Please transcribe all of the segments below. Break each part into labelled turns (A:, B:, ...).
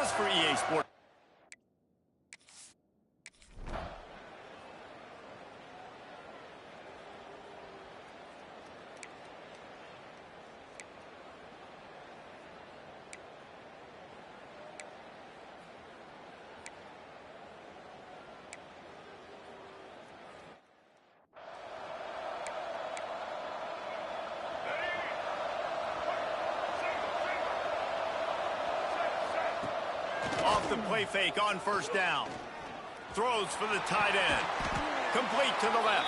A: just for EA Sports. Off the play fake on first down. Throws for the tight end. Complete to the left.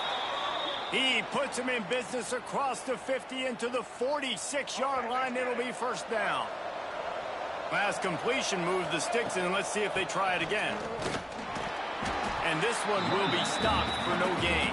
A: He puts him in business across the 50 into the 46-yard line. It'll be first down. Pass completion moves the sticks in. Let's see if they try it again. And this one will be stopped for no gain.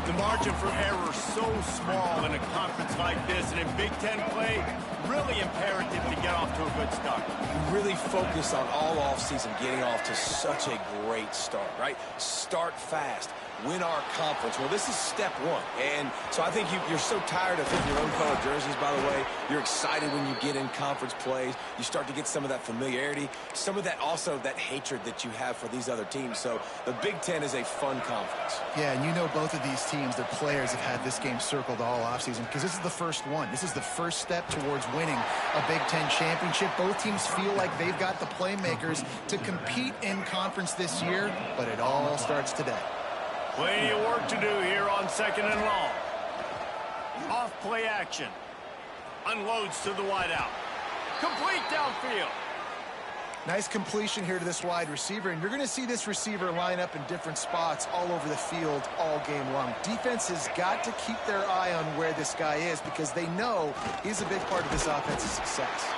A: The margin for error so small in a conference like this, and in Big Ten play, really imperative to get off to a good start.
B: Really focus on all offseason getting off to such a great start, right? Start fast. Win our conference. Well, this is step one. And so I think you're so tired of hitting your own color jerseys, by the way. You're excited when you get in conference plays. You start to get some of that familiarity, some of that also that hatred that you have for these other teams. So the Big Ten is a fun conference.
C: Yeah, and you know both of these teams, their players have had this game circled all offseason because this is the first one. This is the first step towards winning a Big Ten championship. Both teams feel like they've got the playmakers to compete in conference this year, but it all starts today.
A: Plenty of work to do here on second and long. Off play action. Unloads to the wideout. Complete downfield.
C: Nice completion here to this wide receiver, and you're going to see this receiver line up in different spots all over the field all game long. Defense has got to keep their eye on where this guy is because they know he's a big part of this offense's success.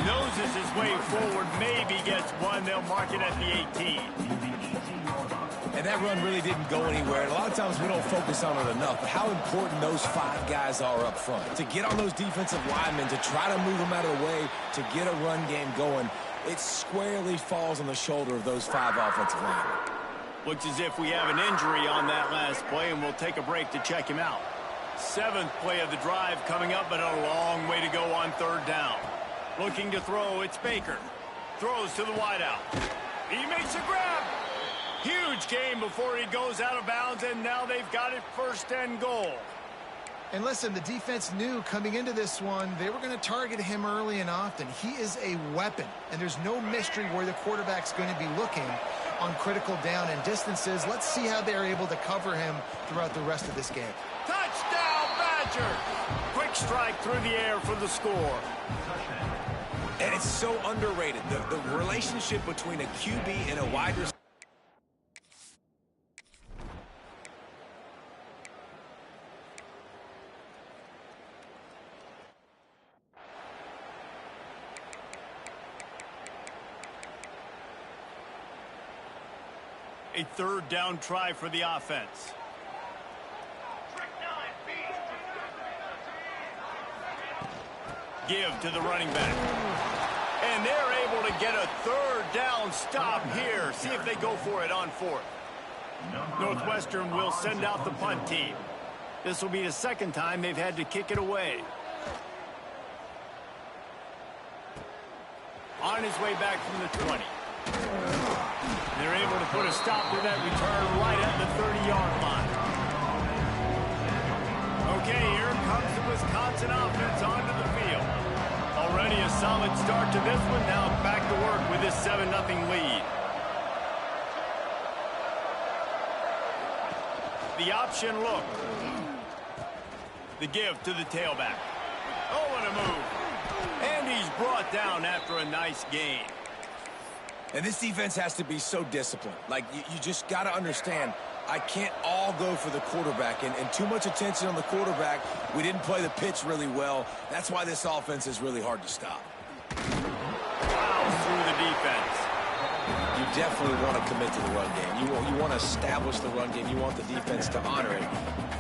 A: Noses his way forward, maybe gets one. They'll mark it at the 18.
B: And that run really didn't go anywhere. And a lot of times we don't focus on it enough. But how important those 5 guys are up front. To get on those defensive linemen, to try to move them out of the way, to get a run game going, it squarely falls on the shoulder of those 5 offensive linemen.
A: Looks as if we have an injury on that last play, and we'll take a break to check him out. 7th play of the drive coming up, but a long way to go on third down. Looking to throw, it's Baker. Throws to the wideout. He makes a grab. Huge game before he goes out of bounds, and now they've got it first and goal.
C: And listen, the defense knew coming into this one, they were going to target him early and often. He is a weapon, and there's no mystery where the quarterback's going to be looking on critical down and distances. Let's see how they're able to cover him throughout the rest of this game.
A: Touchdown, Badger! Quick strike through the air for the score.
B: And it's so underrated, the relationship between a QB and a wide receiver.
A: A third down try for the offense. Give to the running back. And they're able to get a third down stop here. See if they go for it on 4th. Northwestern will send out the punt team. This will be the second time they've had to kick it away. On his way back from the 20. They're able to put a stop to that return right at the 30-yard line. Okay, here comes the Wisconsin offense onto the field. Already a solid start to this one. Now back to work with this 7-0 lead. The option look. The give to the tailback. Oh, what a move. And he's brought down after a nice gain.
B: And this defense has to be so disciplined. Like, you just got to understand, I can't all go for the quarterback. And too much attention on the quarterback. We didn't play the pitch really well. That's why this offense is really hard to stop.
A: Plows through the defense.
B: You definitely want to commit to the run game. You want to establish the run game. You want the defense to honor it.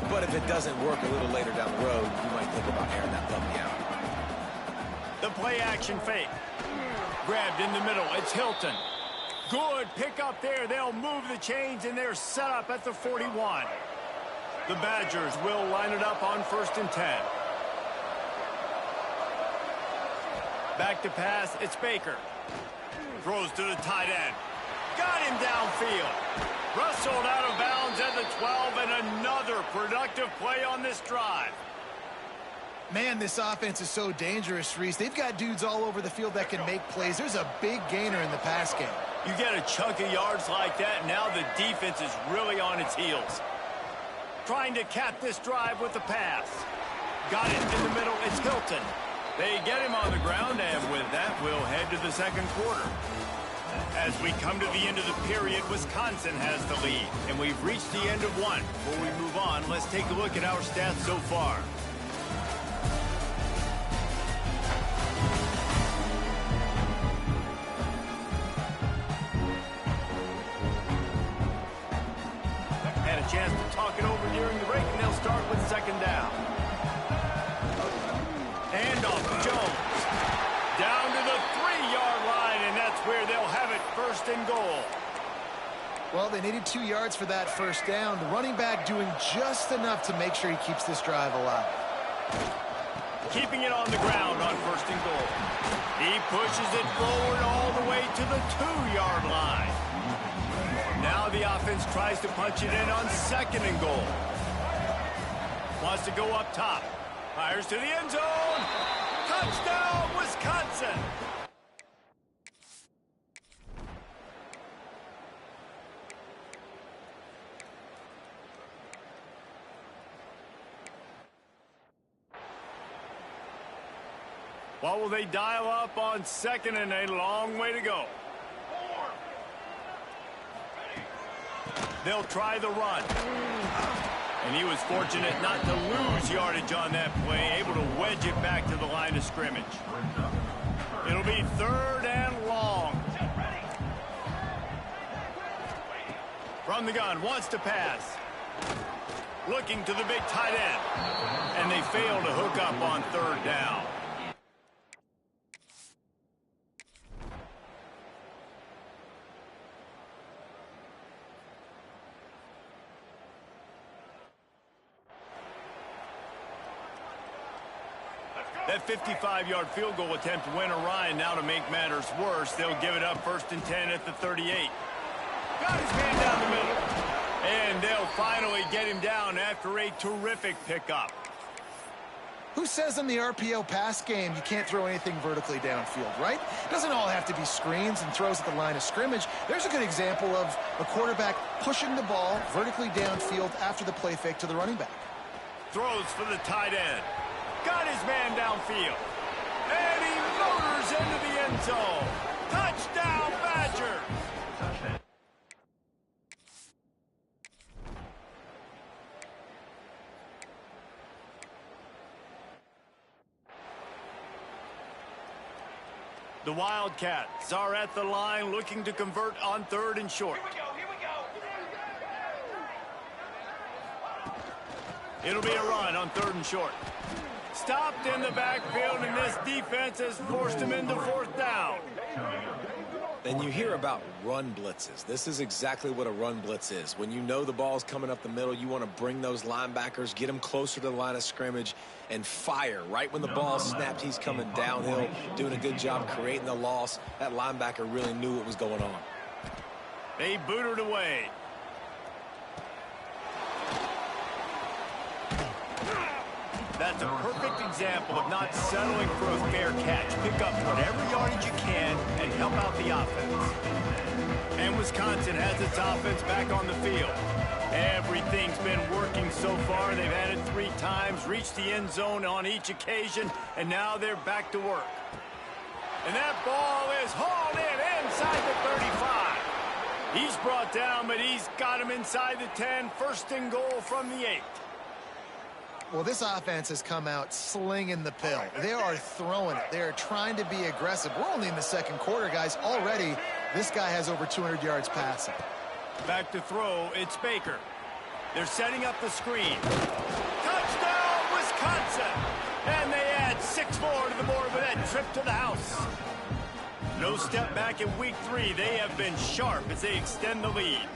B: But if it doesn't work a little later down the road, you might think about airing that puppy out.
A: The play action fake. Grabbed in the middle. It's Hilton. Good pick up there. They'll move the chains, and they're set up at the 41. The Badgers will line it up on 1st and 10. Back to pass, it's Baker. Throws to the tight end. Got him downfield. Wrestled out of bounds at the 12, and another productive play on this drive.
C: Man, this offense is so dangerous, Reese. They've got dudes all over the field that can make plays. There's a big gainer in the pass game.
A: You get a chunk of yards like that, now the defense is really on its heels. Trying to cap this drive with the pass. Got it in the middle, it's Hilton. They get him on the ground, and with that, we'll head to the second quarter. As we come to the end of the period, Wisconsin has the lead, and we've reached the end of one. Before we move on, let's take a look at our stats so far. Had a chance to talk it over during the break, and they'll start with second down. And off to Jones. Down to the 3-yard line, and that's where they'll have it, first and goal.
C: Well, they needed 2 yards for that first down. The running back doing just enough to make sure he keeps this drive alive.
A: Keeping it on the ground on first and goal. He pushes it forward all the way to the 2-yard line. Now the offense tries to punch it in on second and goal. Wants to go up top. Fires to the end zone. Touchdown, Wisconsin. What will they dial up on second, and a long way to go? They'll try the run. And he was fortunate not to lose yardage on that play, able to wedge it back to the line of scrimmage. It'll be third and long. From the gun, wants to pass. Looking to the big tight end. And they fail to hook up on third down. That 55-yard field goal attempt went awry, and now to make matters worse, they'll give it up first and 10 at the 38. Got his man down the middle. And they'll finally get him down after a terrific pickup.
C: Who says in the RPO pass game you can't throw anything vertically downfield, right? It doesn't all have to be screens and throws at the line of scrimmage. There's a good example of a quarterback pushing the ball vertically downfield after the play fake to the running back.
A: Throws for the tight end. Got his man downfield. And he motors into the end zone. Touchdown, Badgers! The Wildcats are at the line looking to convert on third and short.
D: Here we go.
A: It'll be a run on third and short. Stopped in the backfield, and this defense has forced him into fourth down.
B: And you hear about run blitzes. This is exactly what a run blitz is. When you know the ball's coming up the middle, you want to bring those linebackers, get them closer to the line of scrimmage, and fire. Right when the ball snapped, he's coming downhill, doing a good job creating the loss. That linebacker really knew what was going on.
A: They booted away. That's a perfect example of not settling for a fair catch. Pick up whatever yardage you can and help out the offense. And Wisconsin has its offense back on the field. Everything's been working so far. They've had it 3 times, reached the end zone on each occasion, and now they're back to work. And that ball is hauled in inside the 35. He's brought down, but he's got him inside the 10. First and goal from the 8.
C: Well, this offense has come out slinging the pill. They are throwing it. They are trying to be aggressive. We're only in the second quarter, guys. Already, this guy has over 200 yards passing.
A: Back to throw, it's Baker. They're setting up the screen. Touchdown, Wisconsin! And they add 6 more to the board with that trip to the house. No step back in week 3. They have been sharp as they extend the lead.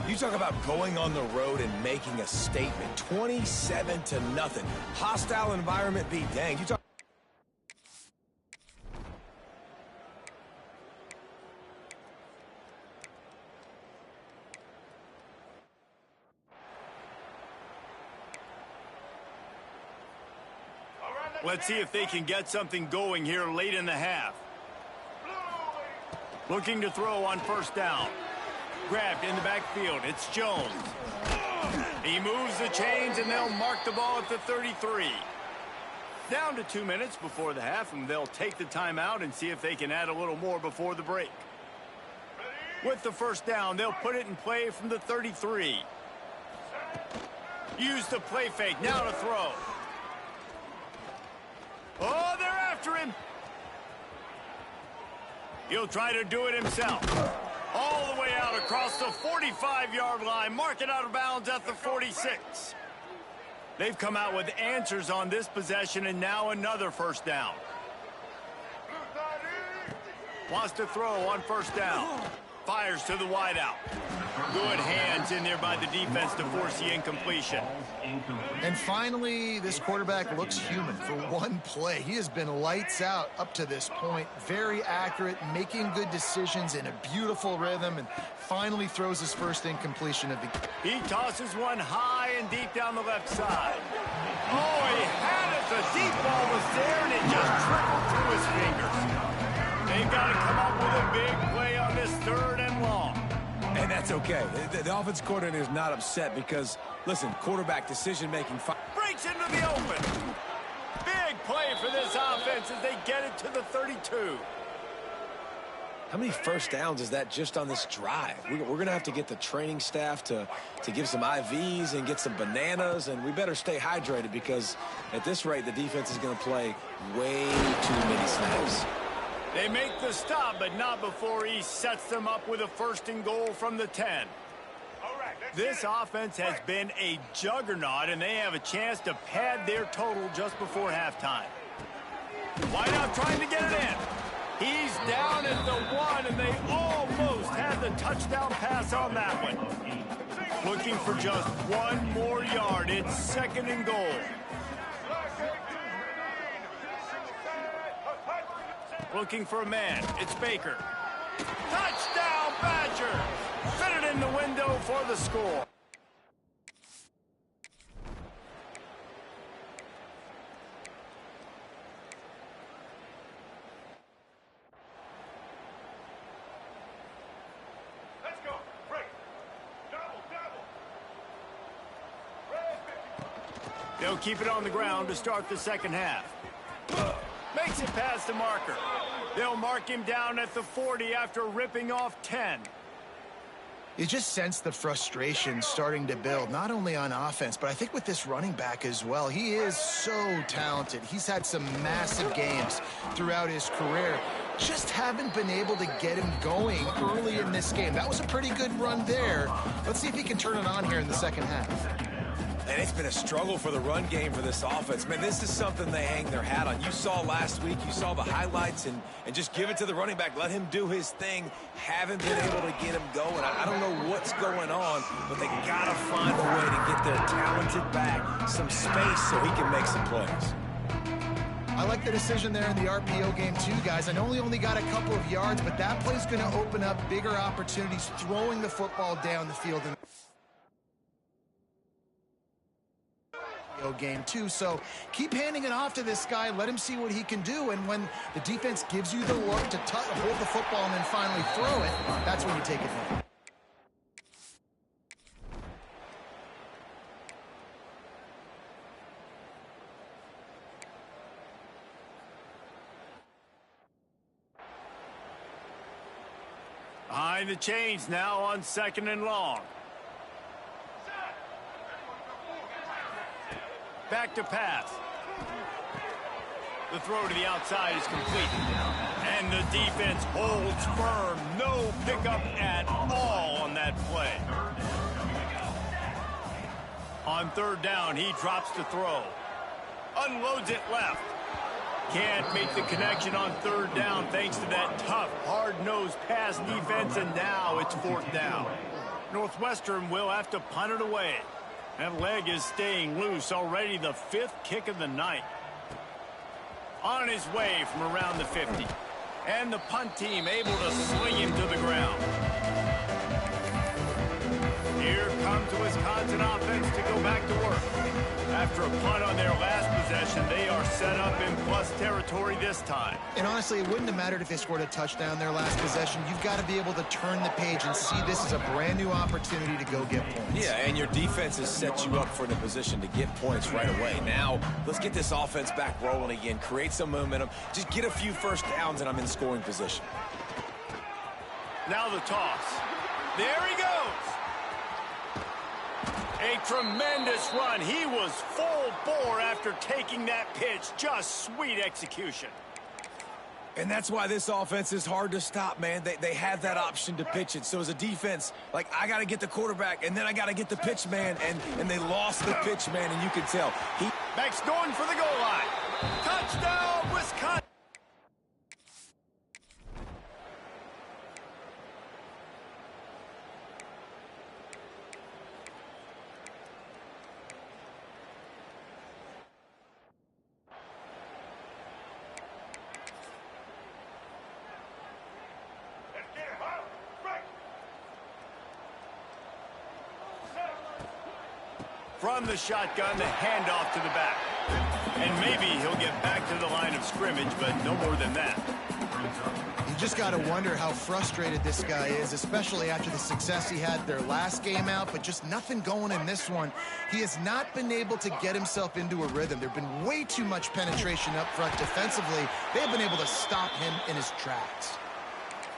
B: You talk about going on the road and making a statement. 27-0. Hostile environment be danged.
A: Let's see if they can get something going here late in the half. Looking to throw on first down. Grabbed in the backfield. It's Jones. He moves the chains, and they'll mark the ball at the 33. Down to 2 minutes before the half, and they'll take the timeout and see if they can add a little more before the break. With the first down, they'll put it in play from the 33. Use the play fake. Now to throw. Oh, they're after him. He'll try to do it himself. All the way out across the 45-yard line. Mark it out of bounds at the 46. They've come out with answers on this possession, and now another first down. Wants to throw on first down. Fires to the wideout. Good hands in there by the defense to force the incompletion.
C: And finally, this quarterback looks human for one play. He has been lights out up to this point. Very accurate, making good decisions in a beautiful rhythm, and finally throws his first incompletion of the game.
A: He tosses one high and deep down the left side. Oh, he had it. The deep ball was there, and it just trickled through his fingers. They've got to come up with a big play on this 3rd and long.
B: And that's okay. The offense coordinator is not upset because, listen, quarterback decision-making.
A: Breaks into the open. Big play for this offense as they get it to the 32.
B: How many first downs is that just on this drive? We're going to have to get the training staff to give some IVs and get some bananas, and we better stay hydrated because at this rate, the defense is going to play way too many snaps.
A: They make the stop, but not before he sets them up with a 1st and goal from the 10. This offense has been a juggernaut, and they have a chance to pad their total just before halftime. Wideout trying to get it in. He's down at the 1, and they almost had the touchdown pass on that one. Looking for just 1 more yard. It's 2nd and goal. Looking for a man. It's Baker. Touchdown, Badger! Fit it in the window for the score.
D: Let's go. Break. Double.
A: They'll keep it on the ground to start the 2nd half. Makes it past the marker. They'll mark him down at the 40 after ripping off 10.
C: You just sense the frustration starting to build, not only on offense, but I think with this running back as well. He is so talented. He's had some massive games throughout his career. Just haven't been able to get him going early in this game. That was a pretty good run there. Let's see if he can turn it on here in the 2nd half.
B: And it's been a struggle for the run game for this offense. Man, this is something they hang their hat on. You saw last week, you saw the highlights, and just give it to the running back. Let him do his thing. Haven't been able to get him going. I don't know what's going on, but they got to find a way to get their talented back some space so he can make some plays.
C: I like the decision there in the RPO game too, guys. I know he only got a couple of yards, but that play's going to open up bigger opportunities throwing the football down the field. Game too, so keep handing it off to this guy. Let him see what he can do, and when the defense gives you the look to hold the football and then finally throw it, that's when you take it.
A: Behind the chains now on 2nd and long. Back to pass. The throw to the outside is complete. And the defense holds firm. No pickup at all on that play. On 3rd down, he drops to throw. Unloads it left. Can't make the connection on 3rd down thanks to that tough, hard-nosed pass defense, and now it's 4th down. Northwestern will have to punt it away. That leg is staying loose, already the 5th kick of the night. On his way from around the 50. And the punt team able to swing him to the ground. Here comes the Wisconsin offense to go back to work. After a punt on their last possession, they are set up in plus territory this time.
C: And honestly, it wouldn't have mattered if they scored a touchdown their last possession. You've got to be able to turn the page and see this as a brand new opportunity to go get points.
B: Yeah, and your defense has set you up for the position to get points right away. Now, let's get this offense back rolling again, create some momentum, just get a few first downs, and I'm in scoring position.
A: Now the toss. There he goes. A tremendous run. He was full bore after taking that pitch. Just sweet execution.
B: And that's why this offense is hard to stop, man. They have that option to pitch it. So as a defense, like, I got to get the quarterback, and then I got to get the pitch man, and they lost the pitch man, and you can tell.
A: Max going for the goal line. Touchdown, Wisconsin. From the shotgun, the handoff to the back. And maybe he'll get back to the line of scrimmage, but no more than that.
C: You just got to wonder how frustrated this guy is, especially after the success he had their last game out, but just nothing going in this one. He has not been able to get himself into a rhythm. There have been way too much penetration up front defensively. They have been able to stop him in his tracks.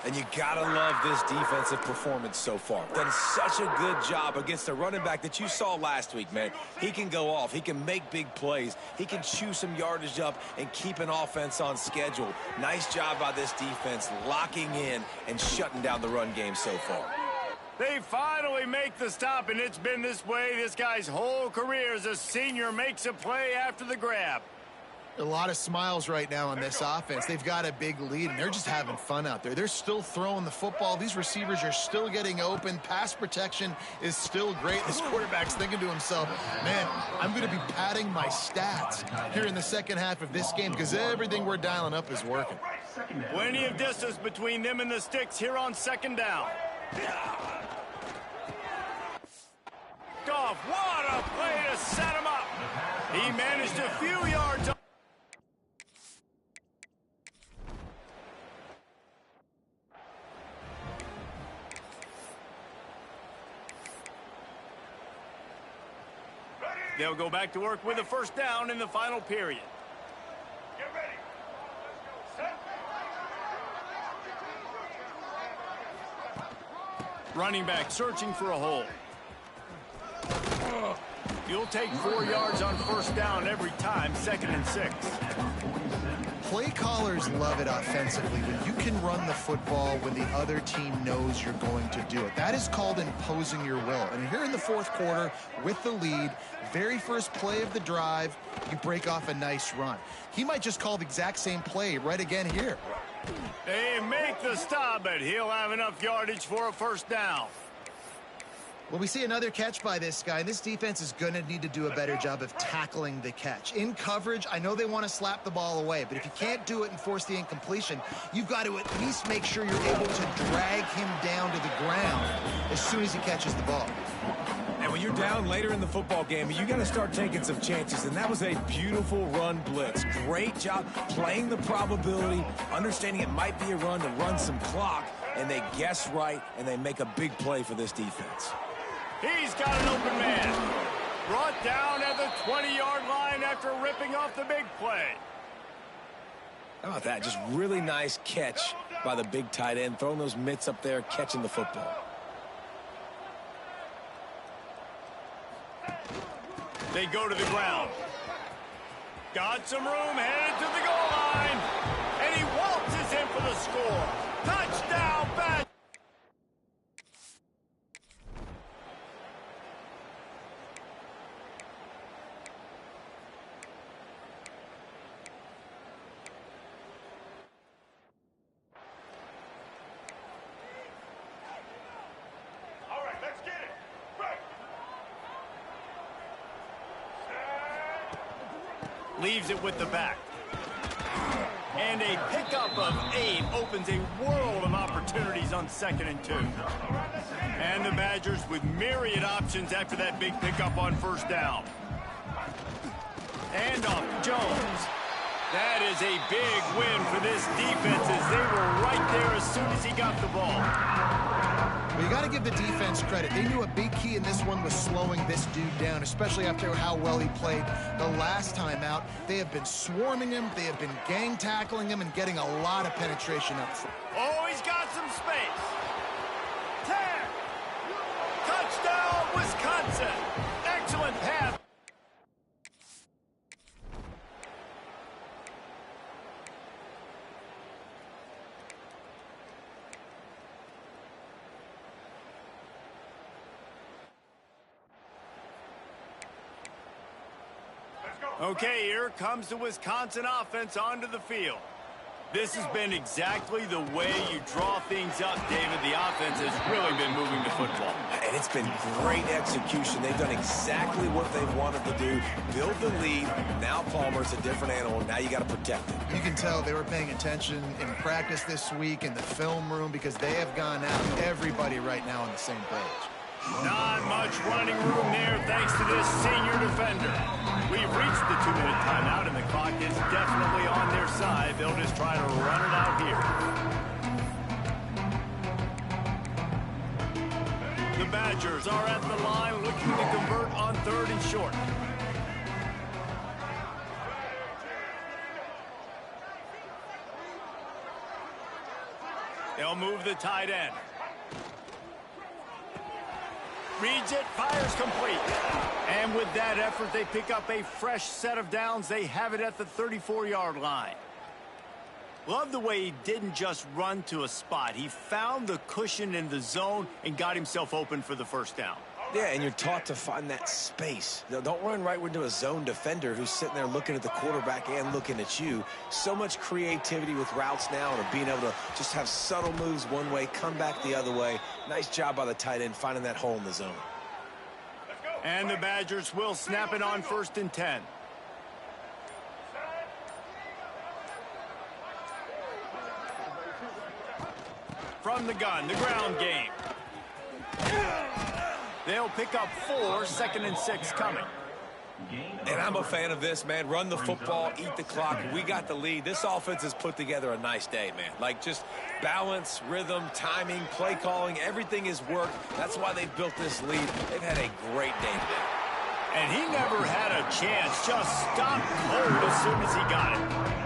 B: And you got to love this defensive performance so far. Done such a good job against a running back that you saw last week, man. He can go off. He can make big plays. He can chew some yardage up and keep an offense on schedule. Nice job by this defense locking in and shutting down the run game so far.
A: They finally make the stop, and it's been this way this guy's whole career as a senior makes a play after the grab.
C: A lot of smiles right now on this offense. They've got a big lead, and they're just having fun out there. They're still throwing the football. These receivers are still getting open. Pass protection is still great. This quarterback's thinking to himself, man, I'm going to be padding my stats here in the second half of this game because everything we're dialing up is working.
A: Plenty of distance between them and the sticks here on second down. Goff, what a play to set him up. He managed a few yards. They'll go back to work with a first down in the final period.
D: Get ready. Set.
A: Running back searching for a hole. You'll take 4 yards on first down every time, 2nd and 6.
C: Play callers love it offensively when you can run the football when the other team knows you're going to do it. That is called imposing your will. And here in the fourth quarter with the lead, very first play of the drive, you break off a nice run. He might just call the exact same play right again here.
A: They make the stop, but he'll have enough yardage for a first down.
C: Well, we see another catch by this guy. This defense is going to need to do a better job of tackling the catch. In coverage, I know they want to slap the ball away, but if you can't do it and force the incompletion, you've got to at least make sure you're able to drag him down to the ground as soon as he catches the ball.
B: And when you're down later in the football game, you got to start taking some chances, and that was a beautiful run blitz. Great job playing the probability, understanding it might be a run to run some clock, and they guess right, and they make a big play for this defense.
A: He's got an open man. Brought down at the 20-yard line after ripping off the big play.
B: How about that? Just really nice catch by the big tight end, throwing those mitts up there, catching the football.
A: They go to the ground. Got some room, headed to the goal line. And he waltzes in for the score. Touchdown, Badgers.
D: All right, let's get it. Right.
A: Leaves it with the back. And a pickup of 8 opens a world of opportunities plays on 2nd and 2. And the Badgers with myriad options after that big pickup on 1st down. And off Jones. That is a big win for this defense as they were right there as soon as he got the ball.
C: Well, you got to give the defense credit. They knew a big key in this one was slowing this dude down, especially after how well he played the last time out. They have been swarming him. They have been gang tackling him and getting a lot of penetration up front.
A: Oh, he's got some space. 10. Touchdown, Wisconsin. Excellent pass. Okay, here comes the Wisconsin offense onto the field. This has been exactly the way you draw things up, David. The offense has really been moving the football.
B: And it's been great execution. They've done exactly what they've wanted to do. Build the lead. Now Palmer's a different animal. Now you got to protect it.
C: You can tell they were paying attention in practice this week in the film room because they have gone out, everybody right now on the same page.
A: Not much running room there thanks to this senior defender. We've reached the 2-minute timeout, and the clock is definitely on their side. They'll just try to run it out here. The Badgers are at the line looking to convert on 3rd and short. They'll move the tight end. Reads it, fires complete. And with that effort, they pick up a fresh set of downs. They have it at the 34-yard line. Love the way he didn't just run to a spot. He found the cushion in the zone and got himself open for the 1st down.
B: Yeah, and you're taught to find that space. Don't run right into a zone defender who's sitting there looking at the quarterback and looking at you. So much creativity with routes now and being able to just have subtle moves one way, come back the other way. Nice job by the tight end finding that hole in the zone.
A: And the Badgers will snap it on 1st and 10. From the gun, the ground game. They'll pick up 4, 2nd and 6 coming.
B: And I'm a fan of this, man. Run the football, eat the clock. We got the lead. This offense has put together a nice day, man. Like just balance, rhythm, timing, play calling, everything has worked. That's why they built this lead. They've had a great day today.
A: And he never had a chance. Just stopped cold as soon as he got it.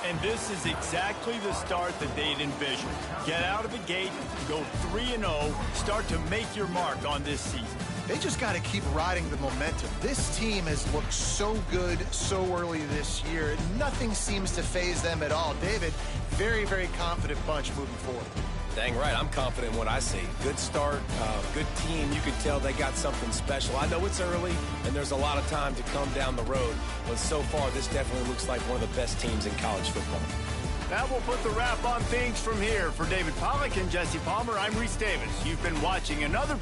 A: And this is exactly the start that they'd envisioned. Get out of the gate, go 3-0, start to make your mark on this season.
C: They just got to keep riding the momentum. This team has looked so good so early this year. Nothing seems to faze them at all. David, very, very confident bunch moving forward.
B: Dang right, I'm confident in what I see. Good start, good team. You can tell they got something special. I know it's early, and there's a lot of time to come down the road, but so far, this definitely looks like one of the best teams in college football.
A: That will put the wrap on things from here. For David Pollack and Jesse Palmer, I'm Reese Davis. You've been watching another...